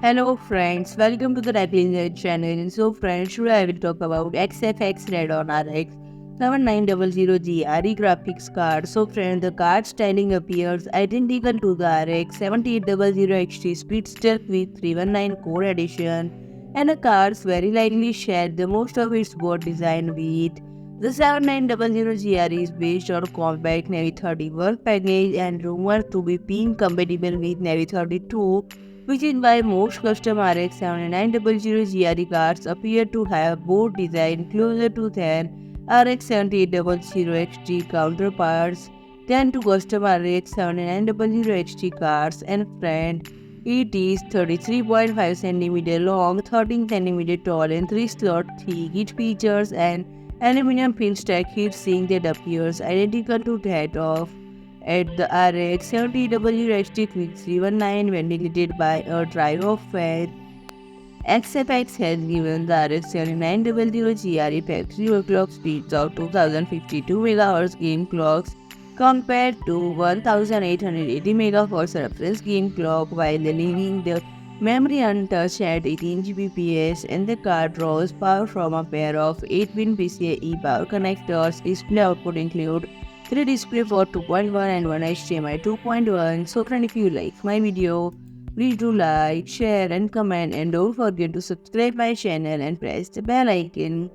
Hello friends, welcome to the Radeon channel. So friends, today I will talk about XFX Radeon RX 7900 GRE graphics card. So friends, the card styling appears identical to the RX 7800 XT Speedster QICK 319 Core Edition, and the cards very likely share the most of its board design with. The 7900 GRE is based on compact Navi 30 work package and rumored to be being compatible with Navi 32, which is why most custom RX 7900 GRE cards appear to have board design closer to than RX 7800 XT counterparts than to custom RX 7900 XT cards. And friend, it is 33.5 cm long, 13 cm tall, and 3 slot thick. It features an aluminium pin stack heatsink that appears identical to that of at the RX 70W XT QICK 319, ventilated by a drive fan. XFX has given the RX 7900 GRE factory overclock speeds of 2052 MHz game clocks compared to 1880 MHz reference game clock, while leaving the memory untouched at 18 Gbps, and the card draws power from a pair of 8-pin PCIe power connectors. Display output include 3 DisplayPort 2.1 and 1 HDMI 2.1. So friend, if you like my video, please do like, share and comment, and don't forget to subscribe my channel and press the bell icon.